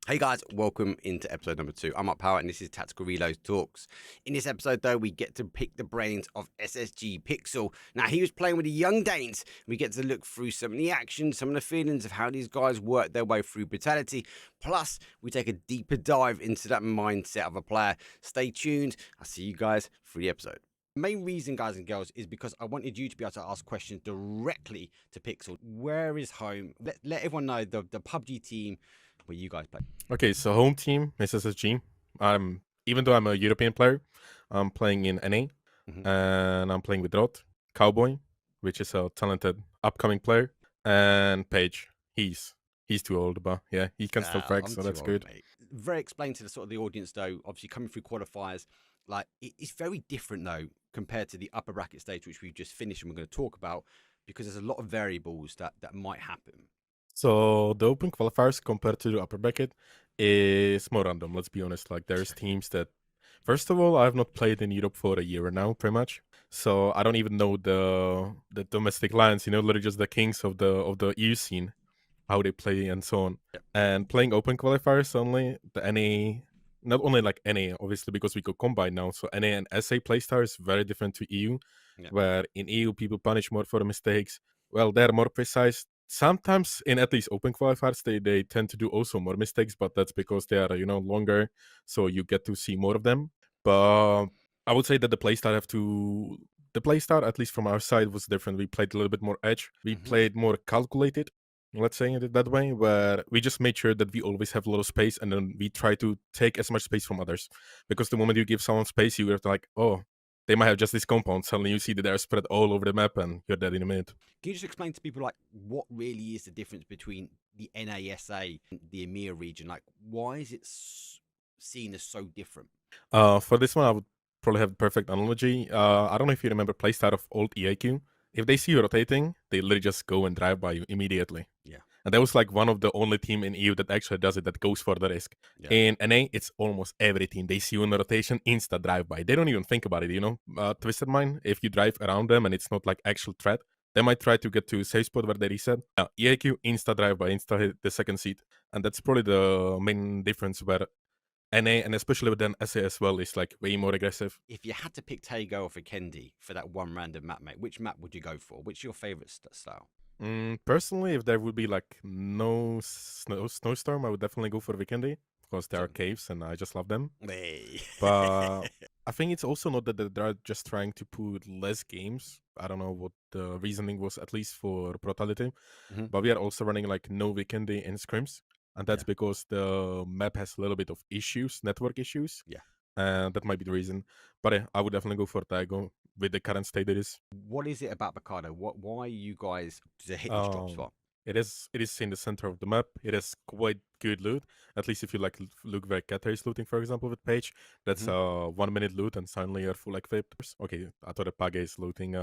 Hey guys, welcome into episode number 2. I'm Up Power and this is Tactical Reload Talks. In this episode though, we get to pick the brains of SSG PiXeL. Now he was playing with the young Danes. We get to look through some of the action, some of the feelings of how these guys work their way through brutality. Plus, we take a deeper dive into that mindset of a player. Stay tuned. I'll see you guys for the episode. The main reason, guys and girls, is because I wanted you to be able to ask questions directly to PiXeL. Where is home? Let everyone know the PUBG team where you guys play. Okay, so home team is SSG. Even though I'm a European player, I'm playing in NA, and I'm playing with Rot, Cowboy, which is a talented upcoming player, and Page. He's too old, but yeah, he can still frag, I'm so too that's old, good. mate. Very explain to the sort of the audience though. Obviously, coming through qualifiers, like it's very different though compared to the upper bracket stage, which we've just finished and we're going to talk about, because there's a lot of variables that might happen. So the open qualifiers compared to the upper bracket is more random. Let's be honest. Like there's teams that, first of all, I have not played in Europe for a year now, pretty much. So I don't even know the domestic lines. You know, literally just the kings of the EU scene, how they play and so on. Yep. And playing open qualifiers only, the NA, not only like NA, obviously because we go combine now. So NA and SA playstyle is very different to EU, Yep. where in EU people punish more for the mistakes. Well, they're more precise. Sometimes in at least open qualifiers, they tend to do also more mistakes, but that's because they are longer, so you get to see more of them. But I would say that the playstyle, at least from our side, was different. We played a little bit more edge. We played more calculated, let's say it that way, where we just made sure that we always have a lot of space, and then we try to take as much space from others. Because the moment you give someone space, you have to like, oh, they might have just this compound. Suddenly you see that they're spread all over the map, and you're dead in a minute. Can you just explain to people like what really is the difference between the NASA and the EMEA region? Like, why is it seen as so different? For this one, I would probably have the perfect analogy. I don't know if you remember playstyle of old EAQ. If they see you rotating, they literally just go and drive by you immediately. Yeah. And that was like one of the only team in EU that actually does it, that goes for the risk. Yeah. In NA, it's almost every team. They see you in the rotation, insta drive by. They don't even think about it. Twisted Mind, if you drive around them and it's not like actual threat, they might try to get to a safe spot where they reset. EAQ, insta drive by, insta hit the second seat. And that's probably the main difference where NA, and especially within SA as well, is like way more aggressive. If you had to pick Tago or Kendi for that one random map, mate, which map would you go for? Which is your favorite style? Personally, if there would be like no snowstorm, I would definitely go for Vikendi because there are caves and I just love them. Hey. But I think it's also not that they're just trying to put less games. I don't know what the reasoning was, at least for Brutality. But we are also running like no Vikendi in scrims. And that's because the map has a little bit of issues, network issues. Yeah. That might be the reason. But I would definitely go for Taigo with the current state it is. What is it about Mikado? Why you guys to hit this drop spot? It is in the center of the map. It is quite good loot. At least if you like look where Kata is looting, for example, with Page. That's 1 minute loot and suddenly you're full equipped. Okay, I thought the Page is looting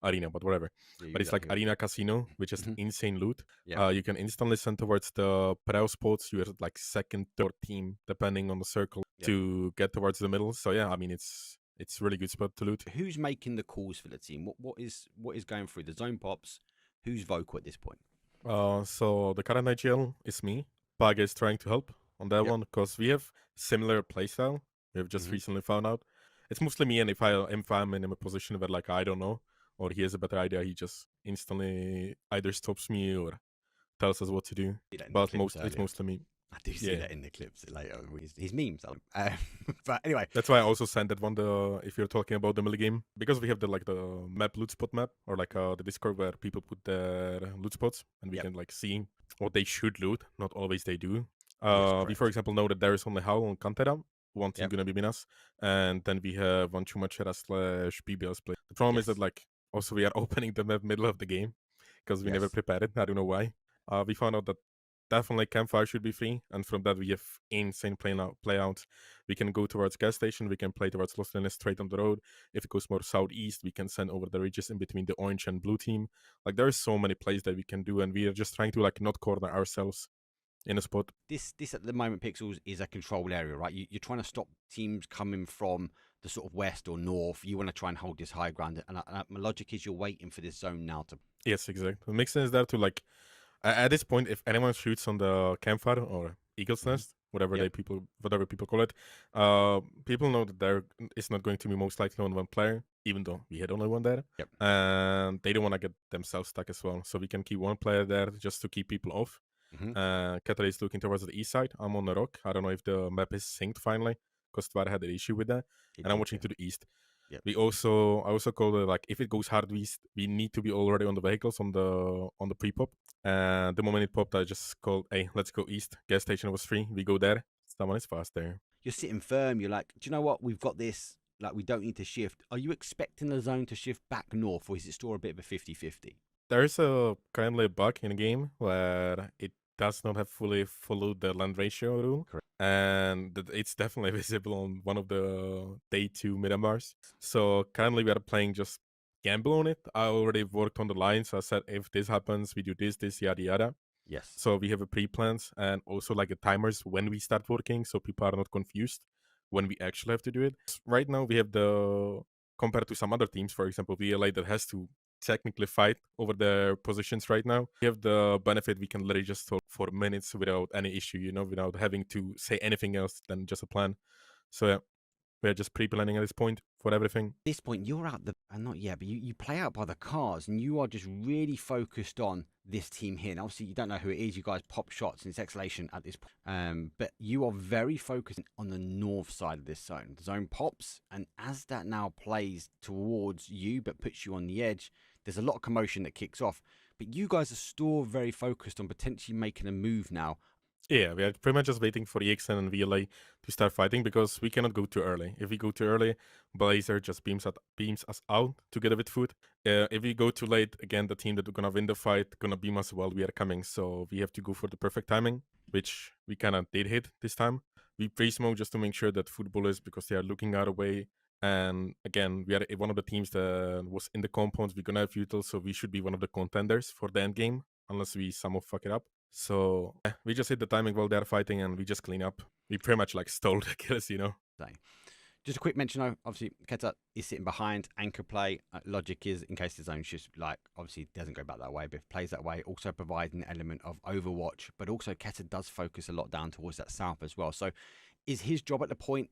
Arena, but whatever. Yeah, But it's like Arena Casino, which is insane loot. Yeah. You can instantly send towards the Parel spots. You're like second, third team, depending on the circle, to get towards the middle. So yeah, I mean it's really good spot to loot. Who's making the calls for the team? What is going through the zone pops? Who's vocal at this point? So the current IGL is me. Pag is trying to help on that one because we have similar playstyle. We have just recently found out. It's mostly me, and if I'm in a position where like I don't know or he has a better idea, he just instantly either stops me or tells us what to do. But it's mostly me. I do see that in the clips later. His memes. But anyway, that's why I also sent that one. If you're talking about the melee game, because we have the map loot spot map, or like the Discord where people put their loot spots, and we can like see what they should loot. Not always they do. We for example know that there is only Howl on Cantera. One team gonna be Minas, and then we have one Chumachera / PBL split. The problem is that like also we are opening the map middle of the game because we never prepared it. I don't know why. We found out that definitely campfire should be free, and from that we have insane playouts. We can go towards gas station, we can play towards Los Leones straight on the road. If it goes more southeast, we can send over the ridges in between the orange and blue team. Like there are so many plays that we can do, and we are just trying to like not corner ourselves in a spot. This at the moment, Pixels, is a controlled area, right? You're trying to stop teams coming from the sort of west or north. You want to try and hold this high ground, and my logic is you're waiting for this zone now to. Yes, exactly. It makes sense there to like. At this point, if anyone shoots on the campfire or Eagle's Mhm. Nest, whatever Yep. whatever people call it. People know that there is not going to be most likely on one player, even though we had only one there. Yep. And they don't want to get themselves stuck as well. So we can keep one player there just to keep people off. Mhm. Qatar is looking towards the east side. I'm on the rock. I don't know if the map is synced finally, because Tvar had an issue with that. It And I'm did, watching yeah. to the east. Yep. I also call it like if it goes hard east, we need to be already on the vehicles on the pre-pop. And the moment it popped, I just called, hey, let's go east. Gas station was free. We go there. Someone is fast there. You're sitting firm. You're like, do you know what? We've got this. Like, we don't need to shift. Are you expecting the zone to shift back north, or is it still a bit of a 50-50? There's currently a bug in the game where it does not have fully followed the land ratio rule. Correct. And it's definitely visible on one of the day 2 Miramars. So currently we are playing just gamble on it. I already worked on the lines. So I said if this happens, we do this, yada yada. Yes. So we have a pre-plans and also like the timers when we start working, so people are not confused when we actually have to do it. Right now we have the compared to some other teams, for example, VLA that has to technically fight over their positions right now. We have the benefit we can literally just talk for minutes without any issue, without having to say anything else than just a plan. So yeah, we're just pre-planning at this point for everything. At this point, you're out the, not yet, but you play out by the cars, and you are just really focused on this team here. And obviously, you don't know who it is. You guys pop shots, and it's escalation at this point. But you are very focused on the north side of this zone. The zone pops, and as that now plays towards you, but puts you on the edge, there's a lot of commotion that kicks off. But you guys are still very focused on potentially making a move now. Yeah, we are pretty much just waiting for EXN and VLA to start fighting because we cannot go too early. If we go too early, Blazer just beams us out together with food. If we go too late, again, the team that gonna win the fight gonna beam us while we are coming. So we have to go for the perfect timing, which we kind of did hit this time. We pre-smoke just to make sure that football is because they are looking our way. And again, we are one of the teams that was in the compounds. We're gonna have util, so we should be one of the contenders for the end game, unless we somehow fuck it up. So we just hit the timing while they're fighting, and we just clean up. We pretty much like stole the kills. Just a quick mention though, obviously Keta is sitting behind anchor play. Logic is in case the zone just like obviously doesn't go back that way, but if it plays that way, also provides an element of overwatch. But also Keta does focus a lot down towards that south as well. So is his job at the point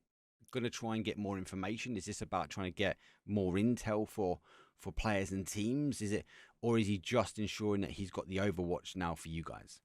going to try and get more information? Is this about trying to get more intel for players and teams? Is it, or is he just ensuring that he's got the overwatch now for you guys?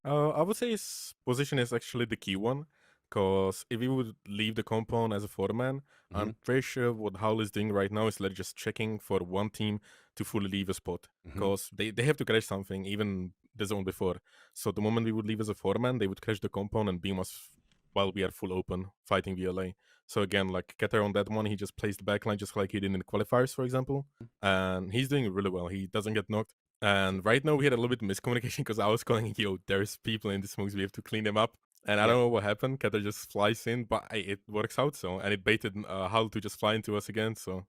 I would say his position is actually the key one, because if he would leave the compound as a foreman, I'm pretty sure what Howl is doing right now is like just checking for one team to fully leave a spot, because they have to crash something, even the zone before. So the moment we would leave as a foreman, they would crash the compound and beam us while we are full open fighting VLA. So again, like Keter on that one, he just plays the backline just like he did in the qualifiers, for example, and he's doing really well. He doesn't get knocked. And right now we had a little bit of miscommunication because I was calling, yo, there's people in the smokes, we have to clean them up. And I don't know what happened. Keter just flies in, but it works out. So, and it baited Hal to just fly into us again. So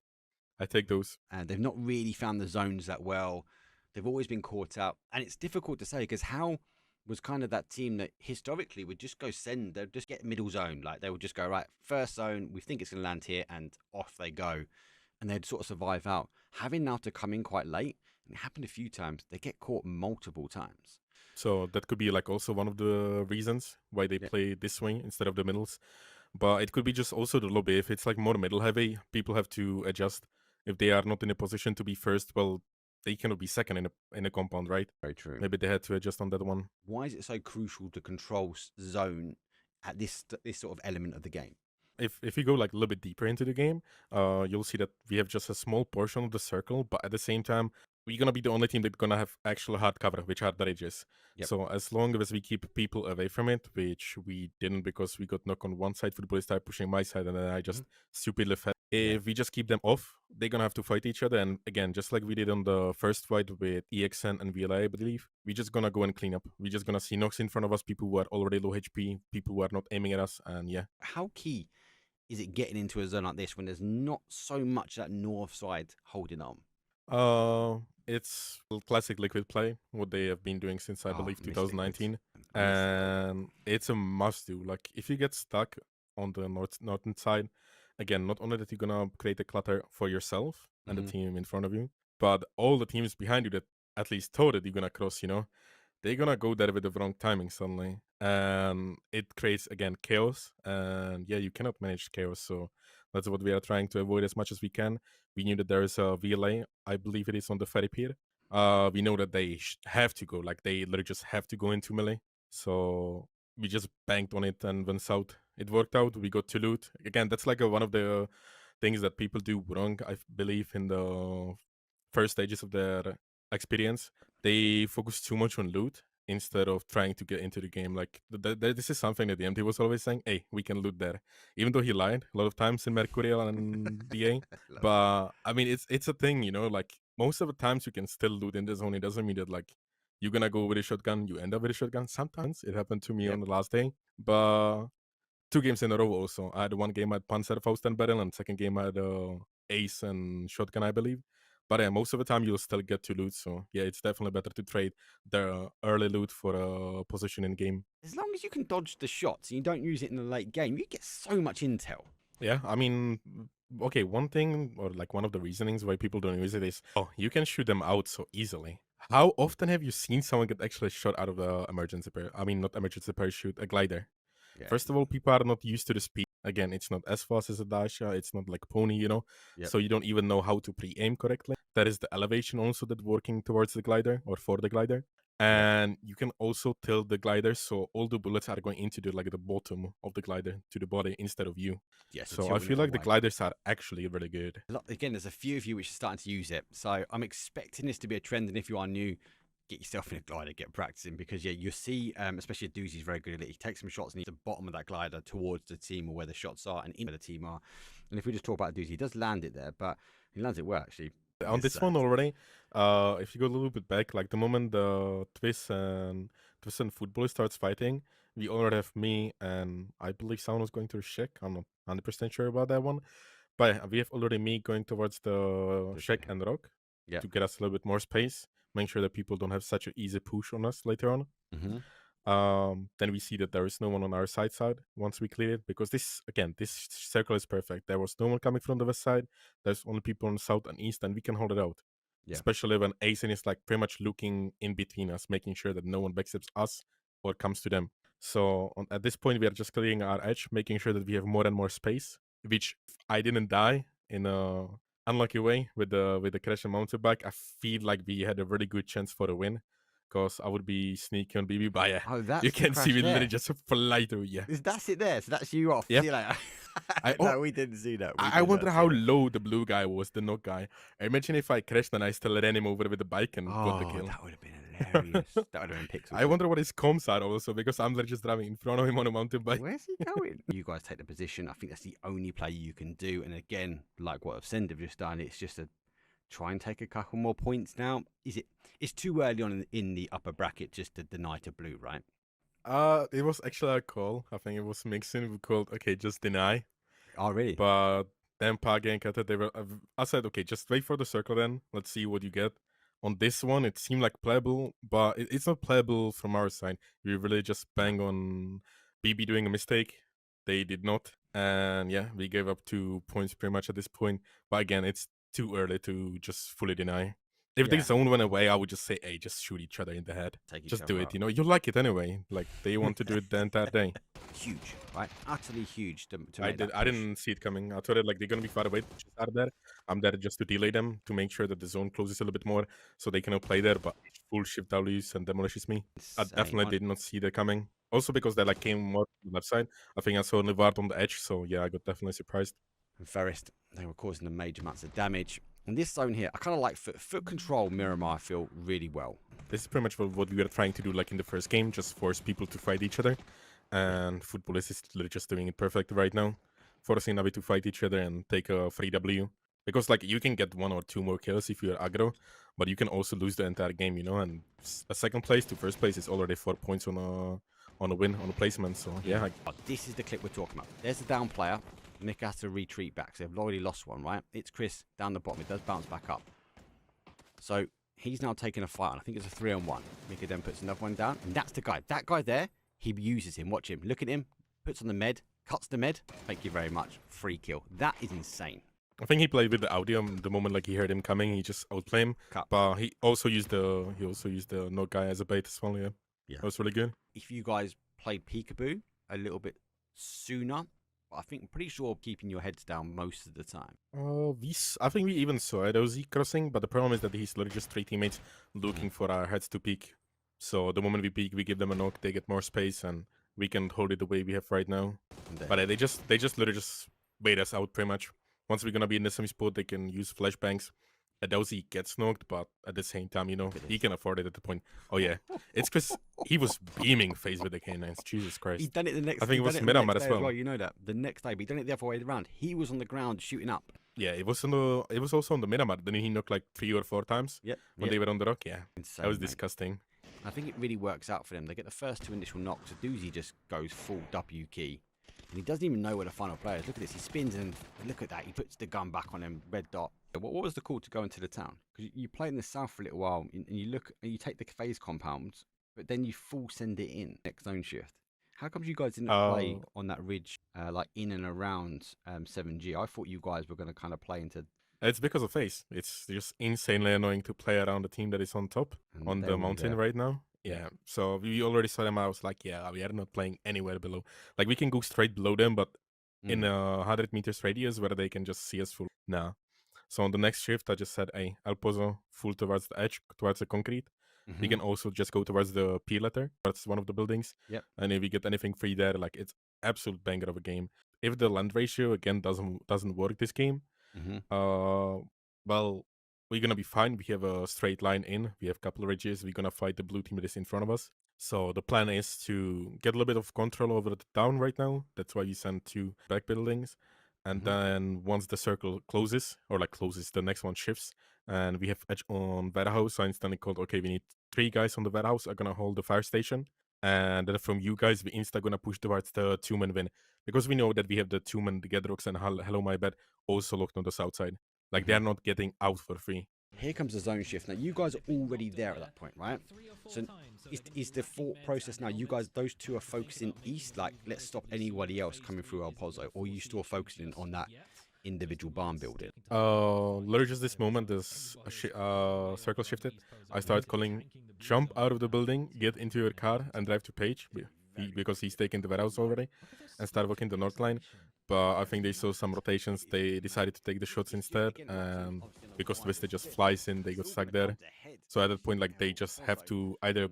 I take those. And they've not really found the zones that well. They've always been caught out. And it's difficult to say because Hal was kind of that team that historically would just go send, they'd just get middle zone. Like they would just go, right, first zone, we think it's going to land here, and off they go. And they'd sort of survive out. Having now to come in quite late, and it happened a few times, they get caught multiple times. So that could be like also one of the reasons why they play this way instead of the middles. But it could be just also the lobby. If it's like more middle heavy, people have to adjust. If they are not in a position to be first, well, they cannot be second in a compound, right? Very true. Maybe they had to adjust on that one. Why is it so crucial to control zone at this sort of element of the game? If you go like a little bit deeper into the game, you'll see that we have just a small portion of the circle, but at the same time, we're gonna be the only team that's gonna have actual hard cover, which are the ridges. So as long as we keep people away from it, which we didn't because we got knocked on one side, football started pushing my side, and then I just stupidly fed. If we just keep them off, they're gonna have to fight each other. And again, just like we did on the first fight with EXN and VLA, I believe, we're just gonna go and clean up. We're just gonna see knocks in front of us, people who are already low HP, people who are not aiming at us, and yeah. How key is it getting into a zone like this when there's not so much that north side holding on? It's classic liquid play, what they have been doing since I believe 2019, and it's a must do. Like if you get stuck on the northern side, again, not only that you're gonna create a clutter for yourself and the team in front of you, but all the teams behind you that at least thought that you're gonna cross, they're gonna go there with the wrong timing suddenly, and it creates again chaos. And yeah, you cannot manage chaos, so that's what we are trying to avoid as much as we can. We knew that there is a VLA, I believe it is on the ferry pier. We know that they have to go, like they literally just have to go into melee. So we just banked on it and went south. It worked out. We got to loot again. That's like one of the things that people do wrong, I believe, in the first stages of their experience. They focus too much on loot instead of trying to get into the game. Like this is something that the MT was always saying, "Hey, we can loot there," even though he lied a lot of times in Mercurial and DA. But I mean, it's a thing, you know. Like most of the times, you can still loot in the zone. It doesn't mean that like you're gonna go with a shotgun, you end up with a shotgun. Sometimes it happened to me on the last day, but 2 games in a row also. I had one game I had Panzerfaust and Barrel, and second game I had Ace and Shotgun, I believe. But yeah, most of the time you'll still get to loot. So yeah, it's definitely better to trade the early loot for a position in game. As long as you can dodge the shots and you don't use it in the late game, you get so much intel. Yeah, I mean, okay, one thing or like one of the reasonings why people don't use it is, oh, you can shoot them out so easily. How often have you seen someone get actually shot out of the emergency I mean, not emergency parachute, a glider? Yeah. First of all, people are not used to the speed. Again, it's not as fast as a Dasha. It's not like Pony, you know. Yep. So you don't even know how to pre-aim correctly. That is the elevation also that working towards the glider or for the glider. And you can also tilt the glider, so all the bullets are going into the bottom of the glider to the body instead of you. Yeah, so I feel like the gliders are actually really good. Again, there's a few of you which are starting to use it, so I'm expecting this to be a trend. And if you are new, get yourself in a glider, get practicing, because yeah, you see, especially Doozy's very good at it. He takes some shots and he's at the bottom of that glider towards the team or where the shots are and in where the team are. And if we just talk about Doozy, he does land it there, but he lands it well actually. On this one already, if you go a little bit back, like the moment the Twist and Football starts fighting, we already have me and I believe someone was going to Shek. I'm not 100% sure about that one. But yeah, we have already me going towards the Shek and Rock to get us a little bit more space, make sure that people don't have such an easy push on us later on. Then we see that there is no one on our side once we clear it, because this circle is perfect. There was no one coming from the west side. There's only people on the south and east, and we can hold it out. Especially when Asen is like pretty much looking in between us, making sure that no one backsteps us or comes to them. So at this point, we are just clearing our edge, making sure that we have more and more space, which I didn't die in a unlucky way with the crash and mountain bike. I feel like we had a really good chance for a win, because I would be sneaky on BB. But yeah, you can see me literally just fly through. Yeah, that's it there. So that's you off. Yeah. See you later. No, we didn't see that. I wonder how low the blue guy was, the knock guy. I imagine if I crashed and I still ran him over with the bike and got the kill. That would have been hilarious. That would have been PiXeL. I wonder what his comms are also, because I'm literally just driving in front of him on a mountain bike. Where's he going? You guys take the position. I think that's the only play you can do. And again, like what Ascend have just done, it's just a try and take a couple more points now. It's too early on in the upper bracket just to deny to blue, right? It was actually a call. I think it was Mixin who called, okay, just deny. Oh, really? But then Page and Kata, I said, okay, just wait for the circle then. Let's see what you get. On this one, it seemed like playable, but it's not playable from our side. We really just bang on BB doing a mistake. They did not. And yeah, we gave up 2 points pretty much at this point. But again, it's too early to just fully deny. If the zone went away, I would just say, hey, just shoot each other in the head. Just do it, you know? You like it anyway. Like, they want to do it the entire day. Huge, right? Utterly huge. I didn't see it coming. I thought like they're going to be far away. Are there. I'm there just to delay them, to make sure that the zone closes a little bit more so they cannot play there, but full shift W's and demolishes me. I definitely did not see that coming. Also because they like came more to the left side. I think I saw Nivard on the edge, so yeah, I got definitely surprised. And Ferrist, they were causing them major amounts of damage. And this zone here, I kind of like foot control Miramar, I feel really well. This is pretty much what we were trying to do like in the first game, just force people to fight each other. And Football is literally just doing it perfectly right now, forcing Navi to fight each other and take a free W. Because like you can get 1 or 2 more kills if you're aggro, but you can also lose the entire game, you know. And a second place to first place is already 4 points on a win, on a placement. So yeah. This is the clip we're talking about. There's the down player. Mika has to retreat back, so they've already lost one, right? It's Chris down the bottom. It does bounce back up. So he's now taking a fight on. I think it's a 3-on-1. Mika then puts another one down, and that's the guy. That guy there, he uses him. Watch him. Look at him. Puts on the med. Cuts the med. Thank you very much. Free kill. That is insane. I think he played with the audio the moment like he heard him coming, he just outplay him. Cup. But he also used the no guy as a bait as well. Yeah, Yeah. that was really good. If you guys played Peekaboo a little bit sooner, I think I'm pretty sure keeping your heads down most of the time. I think we even saw it, OZ crossing, but the problem is that he's literally just 3 teammates looking for our heads to peek. So the moment we peek, we give them a knock, they get more space, and we can hold it the way we have right now. But they just literally just bait us out pretty much. Once we're gonna be in the semi spot, they can use flashbangs. Adozi gets knocked, but at the same time, he can afford it at the point. Oh yeah, it's because he was beaming phase with the K9s. Jesus Christ. He done it the next. I think it was Miramar as well. You know that the next day, but he done it the other way around. He was on the ground shooting up. Yeah, it was also on the Miramar. Then he knocked like 3 or 4 times. Yep. When they were on the rock. Yeah, Insane, that was mate. disgusting. I think it really works out for them. They get the first 2 initial knocks. Aduzi just goes full W key. And he doesn't even know where the final player is. Look at this. He spins and look at that. He puts the gun back on him. Red dot. What was the call to go into the town? Because you play in the south for a little while and you look and you take the phase compounds, but then you full send it in next zone shift. How come you guys didn't play on that ridge, like in and around 7G? I thought you guys were going to kind of play into. It's because of phase. It's just insanely annoying to play around the team that is on top on the mountain right now. Yeah, so we already saw them. I was like, yeah, we are not playing anywhere below. Like, we can go straight below them, but in a 100 meters radius where they can just see us full. Nah. So on the next shift, I just said, hey, I'll pose full towards the edge, towards the concrete. We can also just go towards the P letter. That's one of the buildings. Yep. And if we get anything free there, like, it's absolute banger of a game. If the land ratio again doesn't work this game, well, we're gonna be fine. We have a straight line in. We have a couple of ridges. We're gonna fight the blue team that is in front of us. So the plan is to get a little bit of control over the town right now. That's why we send 2 back buildings. And then once the circle closes, the next one shifts, and we have edge on warehouse. So I instantly called, okay, we need 3 guys on the warehouse are gonna hold the fire station. And then from you guys, we insta gonna push towards the 2-man win. Because we know that we have the 2-man Gedrox and Hello My Bed also locked on the south side. Like, they're not getting out for free. Here comes the zone shift. Now, you guys are already there at that point, right? So is the thought process now, you guys, those 2 are focusing east, like, let's stop anybody else coming through El Pozo, or are you still focusing on that individual barn building? Literally just this moment, this circle shifted. I started calling, jump out of the building, get into your car, and drive to Page, because he's taken the warehouse already, and start walking the north line. But I think they saw some rotations. They decided to take the shots instead, and because Twisted just flies in, they got stuck there. So at that point, like, they just have to either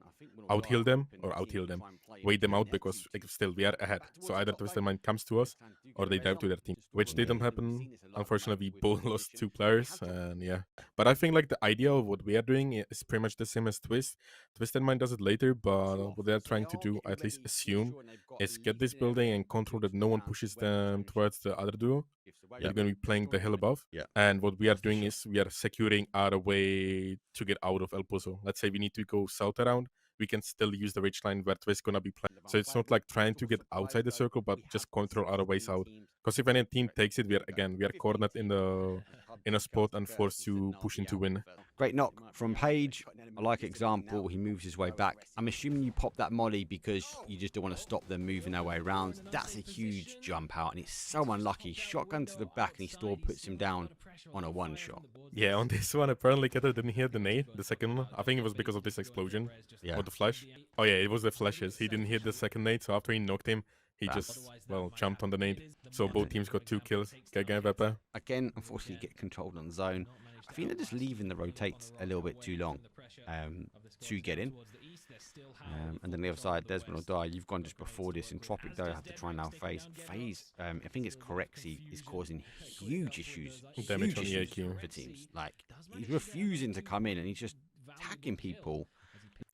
out-heal them or out-heal them, wait them out, because still we are ahead. So either Twisted Mind comes to us or they dive to their team, which didn't happen. Unfortunately, we both lost 2 players, and yeah. But I think, like, the idea of what we are doing is pretty much the same as Twisted Mind does it later, but what they're trying to do, I at least assume, is get this building and control that no one pushes them towards the other duo. They're going to be playing the hill above. And what we are doing is we are securing our way to get out of El Pozo. Let's say we need to go south around. We can still use the ridge line where Twist going to be playing. So it's not like trying to get outside the circle, but just control our ways out. Because if any team takes it, we are cornered in a spot and forced to push in to win. Great knock from Page. I like example. He moves his way back. I'm assuming you pop that molly because you just don't want to stop them moving their way around. That's a huge jump out, and it's so unlucky. Shotgun to the back, and he still puts him down on a 1-shot. Yeah, on this one, apparently Keter didn't hear the nade, the second one. I think it was because of this explosion. Or the flash. Oh yeah, it was the flashes. He didn't hit the second nade, so after he knocked him, he just, jumped on the nade. So both teams got 2 kills. Again, unfortunately, get controlled on zone. I think they're just leaving the rotates a little bit too long to get in. And then the other side, Desmond will die. You've gone just before this. In Tropic, though, have to try now phase. I think it's Correxy is causing huge issues. Damage on the AQ. For teams. Like, he's refusing to come in and he's just attacking people.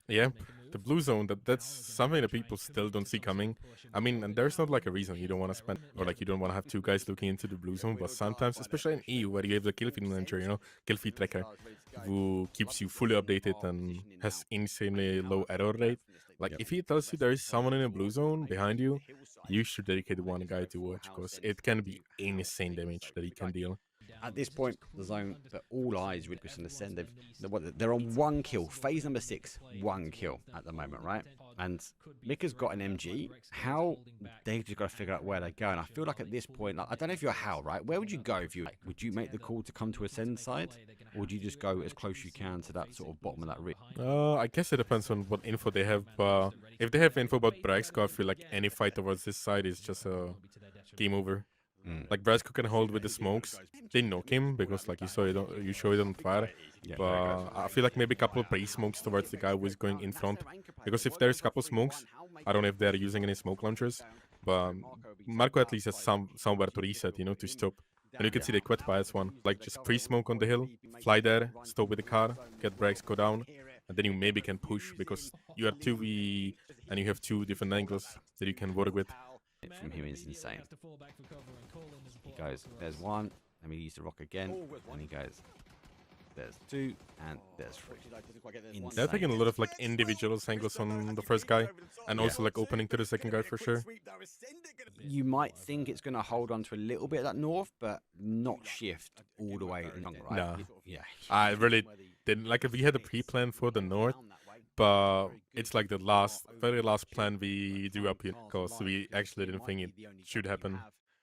Yeah, the blue zone, that's something that people still don't see coming. I mean, and there's not like a reason you don't want to spend, or like you don't want to have 2 guys looking into the blue zone, but sometimes, especially in EU, where you have the kill feed manager, kill feed tracker, who keeps you fully updated and has insanely low error rate. Like, if he tells you there is someone in a blue zone behind you, you should dedicate 1 guy to watch, because it can be insane damage that he can deal. At this point, the zone, but all eyes really on Ascend. They're on 1 kill. Phase number 6, 1 kill at the moment, right? And Mika's got an MG. How they've just got to figure out where they're going. I feel like at this point, like, I don't know if you're Hal, right? Where would you go if you would you make the call to come to Ascend side, or would you just go as close you can to that sort of bottom of that ridge? I guess it depends on what info they have. If they have info about Braxco, I feel like any fight towards this side is just a game over. Like Braxco can hold with the smokes. They knock him because, like you saw, you show it on fire. Yeah, But I feel like maybe a couple of pre-smokes towards the guy who is going in front. Because if there's a couple smokes, I don't know if they're using any smoke launchers. But Marco at least has somewhere to reset, to stop. And you can see they quit by this one. Like just pre-smoke on the hill, fly there, stop with the car, get Brax, go down, and then you maybe can push because you are 2v and you have 2 different angles that you can work with. From him is insane. He goes, there's 1, and we use the rock again, and he goes, there's 2, and there's 3. They're taking a lot of like individual angles on the first guy, and also like opening to the second guy for sure. You might think it's going to hold on to a little bit of that north, but not shift all the way along, right? Nah. Yeah. I really didn't. Like, if we had a pre-plan for the north, but it's like the very last plan we drew up here, because we actually didn't think it should happen.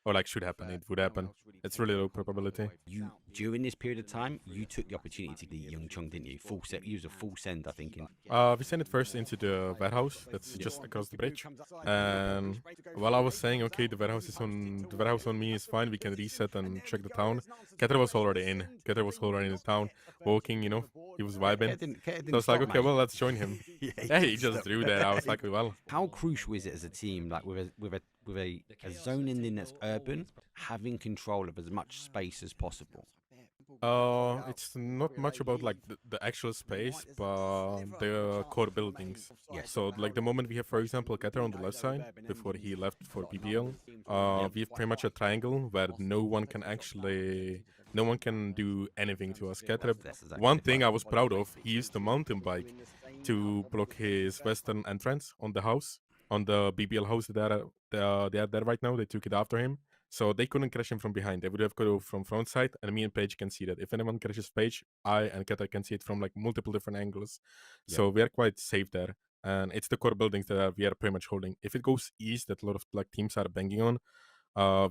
Or like should happen, it would happen. It's really low probability. You during this period of time, you took the opportunity to the Young Chung, didn't you? Full set. You used a full send, I think. We sent it first into the warehouse that's just across the bridge. And while I was saying, okay, the warehouse on me is fine, we can reset and check the town. Keter was already in. Keter was already in the town, walking, he was vibing. So I was like, okay, well, let's join him. Yeah, he just drew that. I was like, well. How crucial is it as a team, like with a zone ending that's urban, having control of as much space as possible? It's not much about like the actual space, but the core buildings. Yes. So like the moment we have, for example, Keter on the left side before he left for PPL, we have pretty much a triangle where no one can do anything to us. Keter, one thing I was proud of, he used the mountain bike to block his western entrance on the house, on the BBL house they are there right now. They took it after him. So they couldn't crash him from behind. They would have go from front side, and me and Paige can see that. If anyone crashes Paige, I and Keta can see it from like multiple different angles. Yeah. So we are quite safe there. And it's the core buildings that we are pretty much holding. If it goes east, that a lot of like teams are banging on,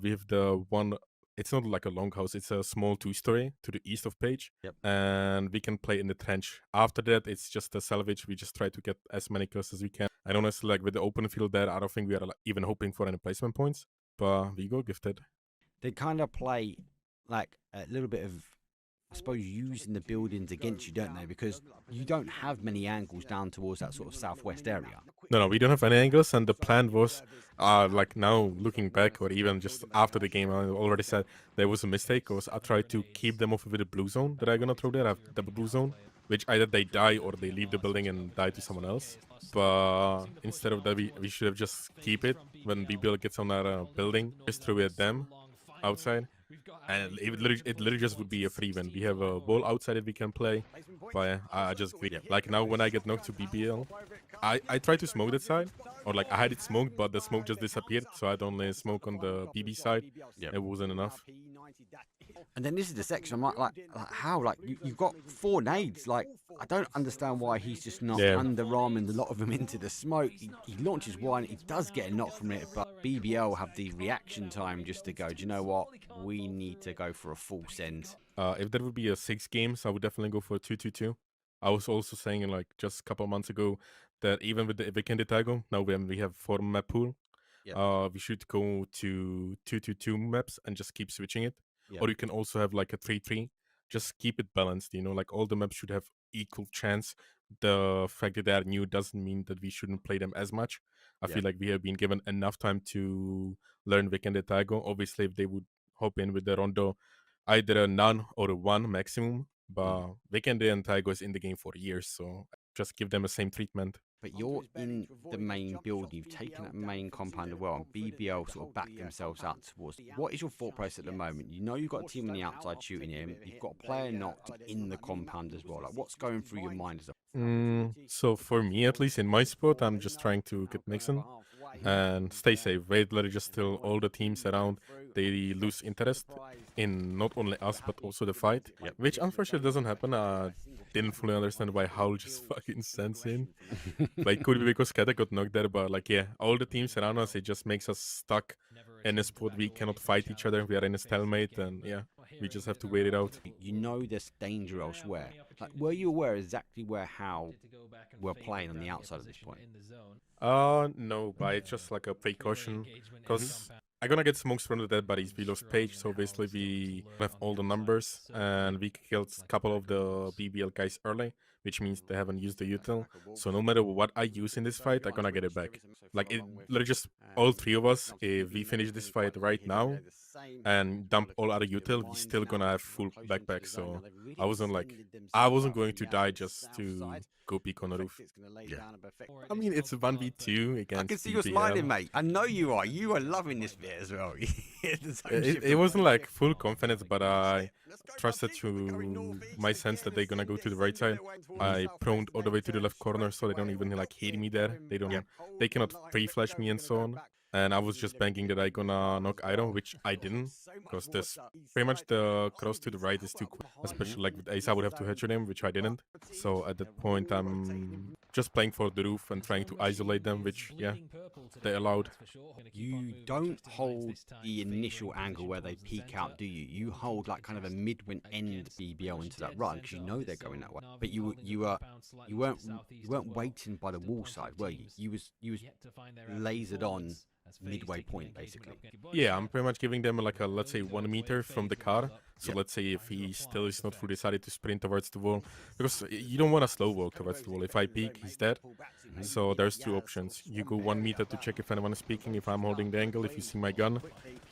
we have the one. It's not like a long house. It's a small 2-story to the east of Paige. Yep. And we can play in the trench. After that, it's just a salvage. We just try to get as many kills as we can. And honestly, like with the open field there, I don't think we are like, even hoping for any placement points. But we go gifted. They kind of play like a little bit of, I suppose, using the buildings against you, don't they? Because you don't have many angles down towards that sort of southwest area. No, we don't have any angles, and the plan was, like now looking back, or even just after the game, I already said there was a mistake, because I tried to keep them off with the blue zone that I'm gonna throw there. I have double blue zone, which either they die or they leave the building and die to someone else. But instead of that, we should have just keep it when BBL gets on our building, just throw it at them outside. And it literally just would be a free win. We have a wall outside that we can play, but I just quit. Like now when I get knocked to BBL, I try to smoke that side, or like I had it smoked, but the smoke just disappeared, so I'd only smoke on the BB side. Yep. It wasn't enough. And then this is the section. I'm like how? Like you've got 4 nades. Like I don't understand why he's just not underarming a lot of them into the smoke. He launches one. He does get a knock from it, but BBL have the reaction time just to go, do you know what? We need to go for a full send. If there would be a 6 games, I would definitely go for a 2-2-2. I was also saying like just a couple of months ago that even with the Weekend Tago, now when we have 4 map pool, we should go to 2-2-2 maps and just keep switching it. Or you can also have like a 3-3. Just keep it balanced, like all the maps should have equal chance. The fact that they are new doesn't mean that we shouldn't play them as much. I feel like we have been given enough time to learn Weekend Tago. Obviously, if they would hop in with the Rondo, either a none or a 1 maximum. But Weekend and Tago is in the game for years, so just give them the same treatment. But you're in the main build, you've taken that main compound as well, and BBL sort of backed themselves out towards. What is your thought process at the moment? You know you've got a team on the outside shooting him, you've got a player knocked in the compound as well. Like, what's going through your mind as a... So for me, at least in my spot, I'm just trying to get Mixon. and stay safe. Wait, let it just till all the teams around they lose interest in not only us but also the fight, which unfortunately doesn't happen. Didn't fully understand why Howl just fucking sends in. Like, could be because Kata got knocked there, but like, yeah, all the teams around us, it just makes us stuck in a spot. We cannot fight each other. We are in a stalemate, and yeah, we just have to wait it out. You know there's danger elsewhere. Like, were you aware exactly where How were playing on the outside at this point? No, but it's just like a precaution, because I'm gonna get smokes from the dead bodies. We lost Page, so basically we have all the numbers, and we killed a couple of the BBL guys early, which means they haven't used the util. So no matter what I use in this fight, I'm gonna get it back. Like, it literally just all three of us, if we finish this fight right now and dump all other util, we still gonna have full backpack. So I wasn't going to die just to go peek on the roof. Yeah. I mean, it's a 1v2 against I can see you BBL. smiling, mate. I know you are. You are loving this bit as well. It wasn't like full confidence, but I trusted to my sense that they're gonna go to the right side. I proned all the way to the left corner, so they don't even like hit me there. They cannot pre-flash me and so on. And I was just banking that I gonna knock Iron, which I didn't, because this pretty much the cross to the right is too quick, especially like with Ace. I would have to headshot him, which I didn't. So at that point, I'm just playing for the roof and trying to isolate them, which yeah, they allowed. You don't hold the initial angle where they peek out, do you? You hold like kind of a mid-wind end BBL into that run because you know they're going that way. But you weren't waiting by the wall side, were you? You was lasered on midway point, basically. Yeah, I'm pretty much giving them like a, let's say, 1 meter from the car. So let's say if he still is not fully decided to sprint towards the wall, because you don't want to slow walk towards the wall. If I peek, he's dead. So there's two options. You go 1 meter to check if anyone is peeking, if I'm holding the angle, if you see my gun,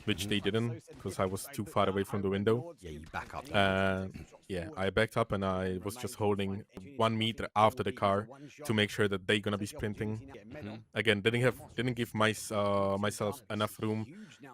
which they didn't, because I was too far away from the window. Yeah, you back up. Yeah, I backed up and I was just holding 1 meter after the car to make sure that they're gonna be sprinting. Again, didn't give myself enough room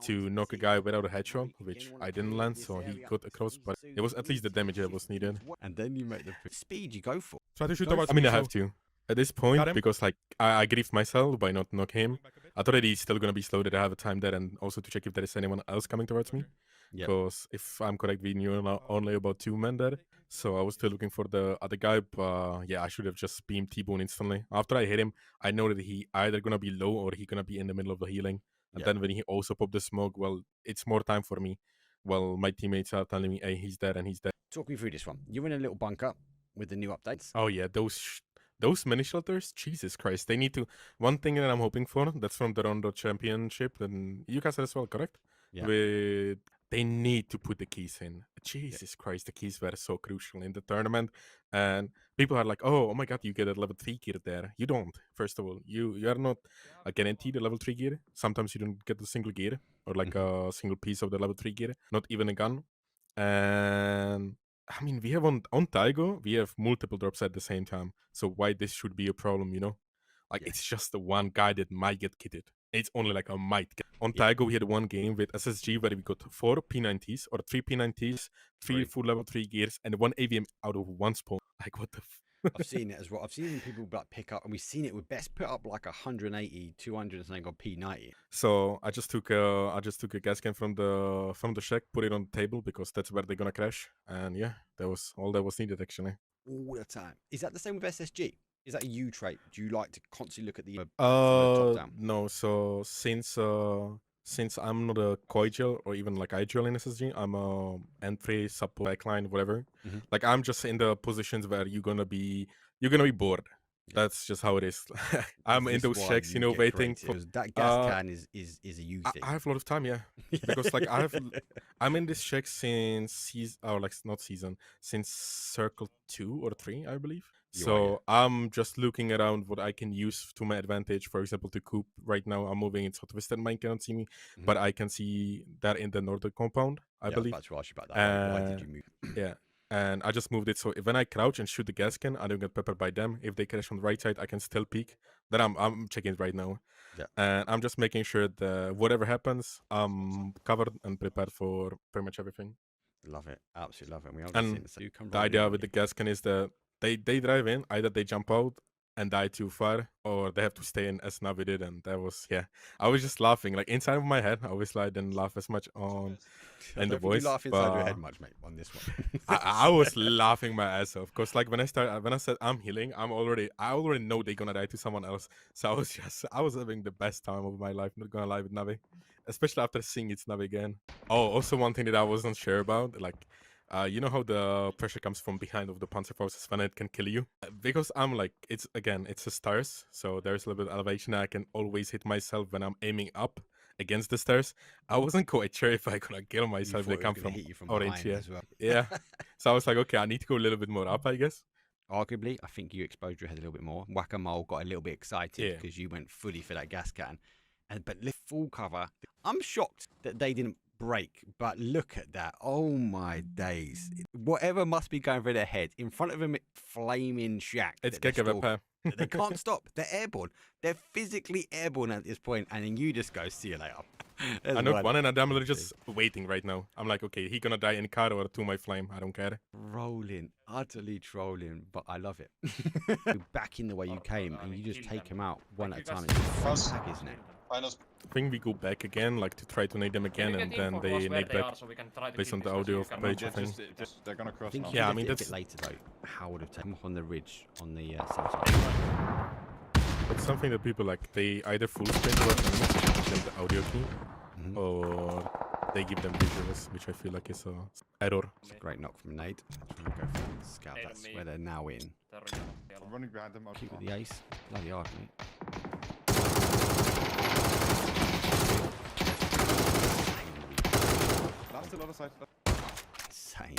to knock a guy without a headshot, which I didn't land, so he got across, but it was at least the damage that was needed. And then you make the speed you go for. Try to shoot towards I mean, me, I have so- to at this point, Got him. because like I griefed myself by not knock him. I thought that he's still gonna be slow, that I have a time there, and also to check if there is anyone else coming towards me. Yep. Because if I'm correct, we knew only about 2 men there. So I was still looking for the other guy, but yeah, I should have just beamed T-Bone instantly. After I hit him, I know that he either gonna be low or he gonna be in the middle of the healing. And then when he also popped the smoke, well, it's more time for me. Well, my teammates are telling me, hey, he's dead and he's dead. Talk me through this one. You're in a little bunker with the new updates. Oh yeah, those mini shelters, Jesus Christ, they need to. One thing that I'm hoping for, that's from the Rondo Championship, and you guys as well, correct? Yeah. They need to put the keys in. Jesus Christ, the keys were so crucial in the tournament, and people are like, "Oh my God, you get a level 3 gear there." You don't. First of all, you are not guaranteed a level 3 gear. Sometimes you don't get a single gear or like a single piece of the level 3 gear, not even a gun. And I mean, we have on Taigo, we have multiple drops at the same time. So why this should be a problem, you know? Like, it's just the one guy that might get kitted. It's only like a might. On Taigo, we had one game with SSG where we got 4 P90s or 3 P90s, 3 full level 3 gears, and 1 AVM out of 1 spawn. Like, what the I've seen it as well. I've seen people like pick up, and we've seen it with Best put up like 180, 200 and something on P90. So I just took a gas can from the shack, put it on the table because that's where they're gonna crash. And yeah, that was all that was needed actually. All the time. Is that the same with SSG? Is that a you trait? Do you like to constantly look at the top down? No. So since I'm not a koi gel or even like IGL in SSG, I'm a entry, support, backline, whatever. Like, I'm just in the positions where you're gonna be bored. That's just how it is. I'm in those checks, you know, waiting for that gas can is a you thing. I have a lot of time, yeah, because like I'm in this check since since circle 2 or 3, I believe. So I'm just looking around what I can use to my advantage. For example, to Coop right now, I'm moving in southwest, and mine cannot see me, but I can see that in the northern compound, I believe. I was about to ask you about that. Why did you move? Yeah. And I just moved it, so when I crouch and shoot the gas can, I don't get peppered by them. If they crash on the right side, I can still peek. Then I'm checking it right now. Yeah. And I'm just making sure that whatever happens, I'm covered and prepared for pretty much everything. Love it. Absolutely love it. And the idea with the gas can is that they drive in, either they jump out and die too far, or they have to stay in as Navi did, and that was I was just laughing like inside of my head. Obviously, I didn't laugh as much on I in the don't think you voice, laugh inside your but head much, mate, on this one. I was laughing my ass off because like when I said I'm healing, I already know they're gonna die to someone else. So I was having the best time of my life. Not gonna lie with Navi, especially after seeing it's Navi again. Oh, also one thing that I wasn't sure about, like. You know how the pressure comes from behind of the Panzerfaust when it can kill you? Because I'm like, it's the stars, so there's a little bit of elevation. I can always hit myself when I'm aiming up against the stairs. I wasn't quite sure if I could kill You myself. thought They it was come going to from hit you from orange, behind as well. yeah. So I was like, okay, I need to go a little bit more up, I guess. Arguably, I think you exposed your head a little bit more. Whack-a-mole got a little bit excited Yeah. because you went fully for that gas can. But full cover. I'm shocked that they didn't break, but look at that. Oh my days. Whatever must be going through their head in front of a flaming shack. It's that they're Kekavapa. they can't stop. They're airborne. They're physically airborne at this point, and then you just go, see you later. I knocked one and I'm literally just waiting right now. I'm like, okay, he gonna die in car or to my flame. I don't care. Trolling, utterly trolling, but I love it. Back in the way you came, and you just take them out one at a time. It's a tag, isn't it? I think we go back again, like to try to nade them again, and then they nade back based on the audio of page, I think. They're gonna cross now. Yeah, I mean, a that's bit later though. How would have taken on the ridge on the south side. it's something that people like. They either full screen or give them the audio key, or they give them visuals, which I feel like is a error. It's a great knock from Nate. Trying to go for the scout. That's where they're now in. I'm running behind them. Keep with the ace. Bloody hard, mate. Last still other side. Insane.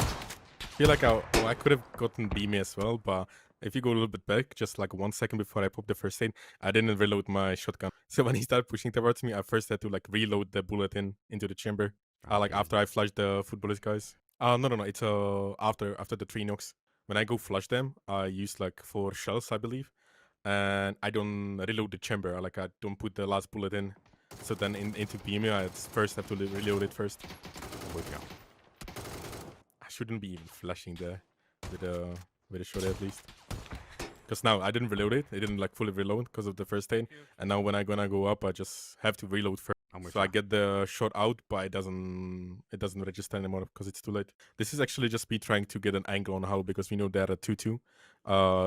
I feel like I could have gotten beamy as well, but if you go a little bit back, just like 1 second before I popped the first aid, I didn't reload my shotgun. So when he started pushing towards me, I first had to like reload the bullet into the chamber. Like after I flushed the foot bullets, guys. No, it's after the 3 knocks. When I go flush them, I use like 4 shells, I believe, and I don't reload the chamber. Like I don't put the last bullet in. So then into beamy, I first have to reload it first. I shouldn't be even flashing there with a shot at least. Because now I didn't reload it. It didn't like fully reload because of the first aid. And now when I gonna go up, I just have to reload first. So I get the shot out, but it doesn't register anymore because it's too late. This is actually just me trying to get an angle on how, because we know there are 2-2.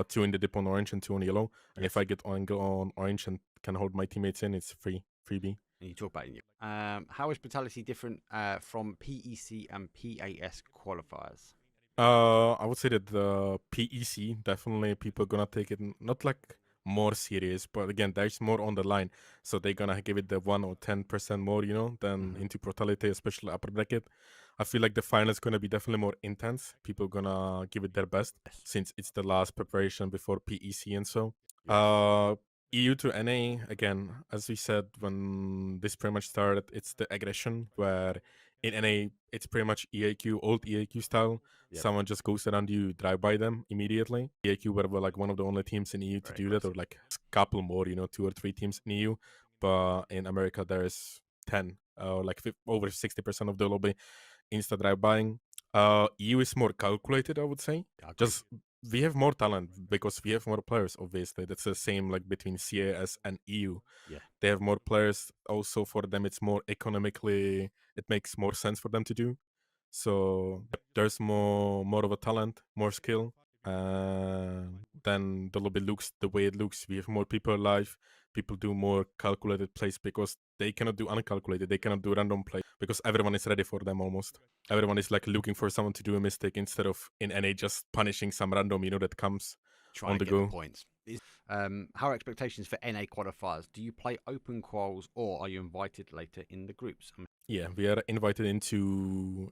2 in the dip on orange and 2 on yellow. And if I get angle on orange and can hold my teammates in, it's freebie. And you talk about it. How is Brutality different from PEC and PAS qualifiers? I would say that the PEC, definitely people gonna take it not like more serious, but again, there's more on the line, so they're gonna give it the 1 or 10% more, than into Brutality, especially upper bracket. I feel like the final is gonna be definitely more intense. People gonna give it their best since it's the last preparation before PEC and so. EU to NA, again, as we said when this pretty much started, it's the aggression where in NA it's pretty much EAQ, old EAQ style. Someone just goes around you, drive by them immediately. EAQ were like one of the only teams in EU to do that, or like a couple more, 2 or 3 teams in EU. But in America there's 10, like over 60% of the lobby insta drive buying. EU is more calculated, I would say. Just we have more talent because we have more players, obviously. That's the same like between CAS and EU. They have more players. Also for them it's more economically, it makes more sense for them to do. So there's more of a talent, more skill. Then the lobby looks the way it looks. We have more people alive. People do more calculated plays because they cannot do uncalculated. They cannot do random play because everyone is ready for them almost. Everyone is like looking for someone to do a mistake instead of in NA just punishing some random, that comes on the go. Points. How are expectations for NA qualifiers? Do you play open quals or are you invited later in the groups? Yeah, we are invited into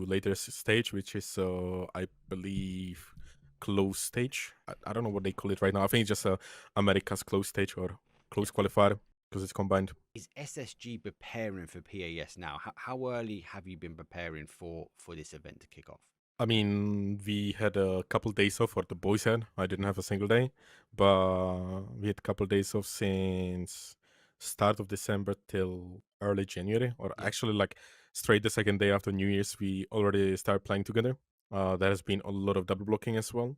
later stage, which is I believe close stage. I don't know what they call it right now. I think it's just America's close stage or close qualifier because it's combined. Is SSG preparing for PAS now? How early have you been preparing for this event to kick off? I mean, we had a couple days off, or the boys had. I didn't have a single day, but we had a couple days off since start of December till early January, or actually like straight the second day after New Year's, we already started playing together. There has been a lot of double blocking as well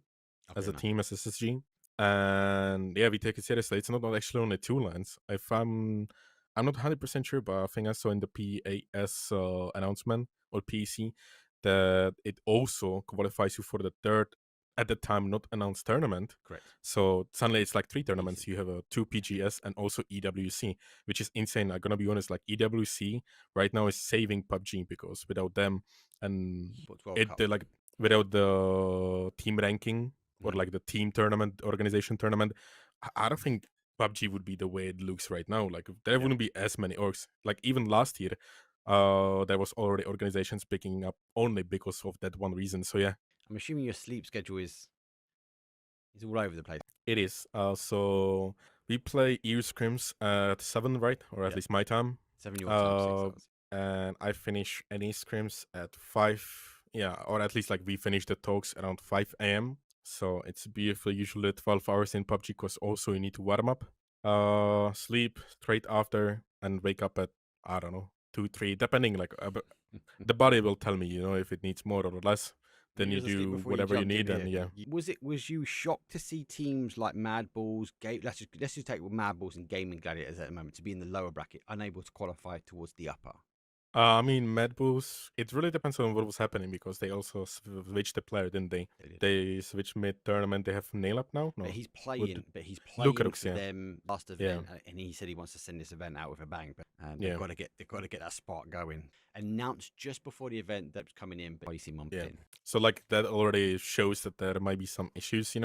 as a team, as SSG. And yeah, we take it seriously. It's not actually only 2 lines. If I'm not 100% sure, but I think I saw in the PAS announcement or PC that it also qualifies you for the third, at the time not announced tournament. Correct. So suddenly it's like 3 tournaments. Easy. You have a 2 PGS and also EWC, which is insane. I'm gonna be honest, like EWC right now is saving PUBG because without them and Esports World Cup. like without the team ranking or Mhm. like the team tournament, organization tournament, I don't think PUBG would be the way it looks right now. Like there wouldn't be as many orgs. Like even last year, there was already organizations picking up only because of that one reason. So yeah, I'm assuming your sleep schedule is all over the place. it is. So we play EU scrims at 7, right? Or at Yep. least my time. 7 your time, 6 Uh, hours. and I finish any scrims at 5. Yeah, or at least like we finish the talks around 5 a.m. So it's beautiful. Usually 12 hours in PUBG because also you need to warm up, sleep straight after, and wake up at, I don't know, 2, 3, depending. Like the body will tell me, if it needs more or less. Then you was asleep do before whatever you jumped in need, here. and yeah. Was you shocked to see teams like Mad Balls, let's just take Mad Balls and Gaming Gladiators at the moment to be in the lower bracket, unable to qualify towards the upper? I mean, Mad Bulls, it really depends on what was happening because they also switched the player, didn't they? They did. They switched mid-tournament. They have Nail Up now? No. But he's Luke playing Rooks, for yeah. them last Yeah. event, and he said he wants to send this event out with a bang. But Yeah. they've got to get that spark going. Announced just before the event that's coming in, but obviously month Yeah. in. So, like, that already shows that there might be some issues, I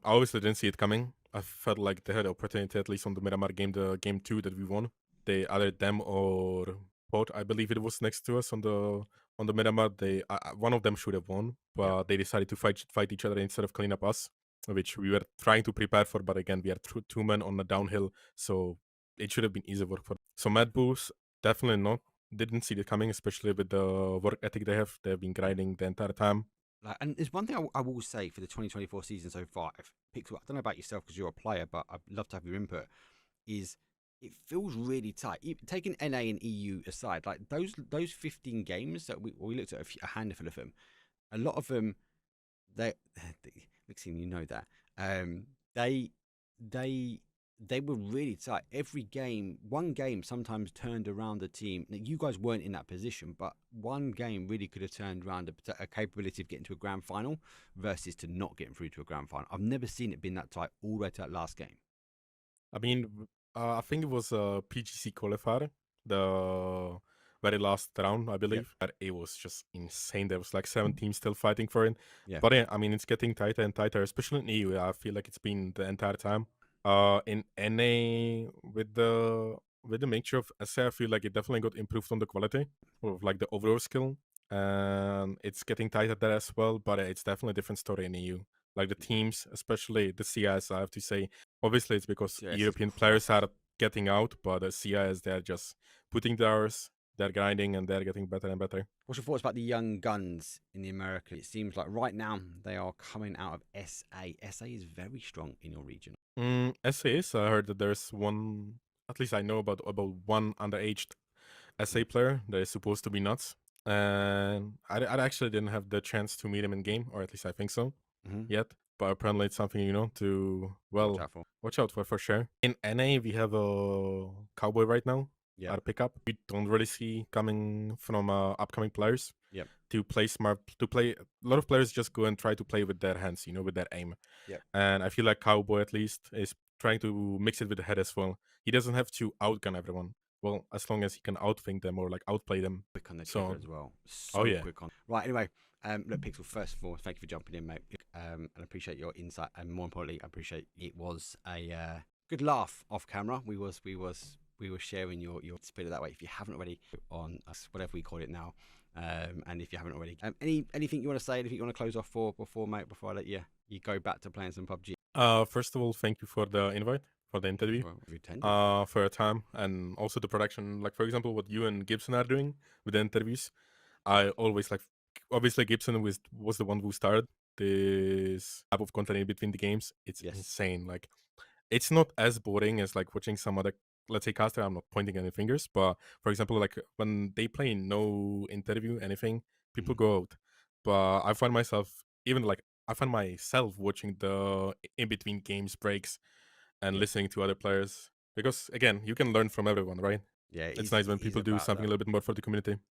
obviously didn't see it coming. I felt like they had the opportunity, at least on the Miramar game, the game 2 that we won. They either them or Pod, I believe it was next to us on the Miramar. They one of them should have won, but they decided to fight each other instead of clean up us, which we were trying to prepare for. But again, we are two men on the downhill, so it should have been easy work for. So Mad Bulls definitely not didn't see it coming, especially with the work ethic they have. They've been grinding the entire time. And there's one thing I will say for the 2024 season so far. If PiXeL, I don't know about yourself because you're a player, but I'd love to have your input. Is it feels really tight. Taking NA and EU aside, like those 15 games that we looked at a handful of them. A lot of them, they Mixing, you know that they were really tight. Every game, one game sometimes turned around the team. Now, you guys weren't in that position, but one game really could have turned around a capability of getting to a grand final versus to not getting through to a grand final. I've never seen it been that tight all the way to that last game. I mean, I think it was a PGC qualifier, the very last round, I believe. But it was just insane. There was like 7 teams still fighting for it. Yeah. But yeah, I mean, it's getting tighter and tighter, especially in EU. I feel like it's been the entire time. In NA with the mixture of SA, I feel like it definitely got improved on the quality of like the overall skill, and it's getting tighter there as well. But it's definitely a different story in EU. Like the teams, especially the CIS, I have to say. Obviously, it's because CIS is European players are getting out, but the CIS, they're just putting the hours, they're grinding, and they're getting better and better. What's your thoughts about the young guns in the America? It seems like right now they are coming out of SA. SA is very strong in your region. SA is. I heard that there's one, at least I know about one underaged SA player that is supposed to be nuts. And I actually didn't have the chance to meet him in game, or at least I think so, yet. But apparently it's something, to, well, watch out for sure. In NA, we have a Cowboy right now. Yeah. Our pickup. We don't really see coming from upcoming players. Yep. To play smart, a lot of players just go and try to play with their hands, with their aim. Yep. And I feel like Cowboy at least is trying to mix it with the head as well. He doesn't have to outgun everyone. Well, as long as he can outthink them or like outplay them. Quick on the trigger as well. Oh yeah. Quick on. Right. Anyway, look, PiXeL. First of all, thank you for jumping in, mate. And I appreciate your insight, and more importantly, I appreciate it was a good laugh off camera. We was sharing your spirit that way. If you haven't already on us, whatever we call it now, and if you haven't already, anything you want to say, anything you want to close off before I let you go back to playing some PUBG. First of all, thank you for the invite, for the interview, for your time, and also the production. Like for example, what you and Gibson are doing with the interviews. I always obviously Gibson was the one who started this type of content in between the games. It's insane. Like it's not as boring as like watching some other, let's say, caster. I'm not pointing any fingers, but for example, like when they play no interview, anything, people go out. But I find myself, even like I find myself watching the in between games breaks and Yeah. listening to other players because again, you can learn from everyone, right? Yeah, It's nice when he's people do about something that. a little bit more for the community.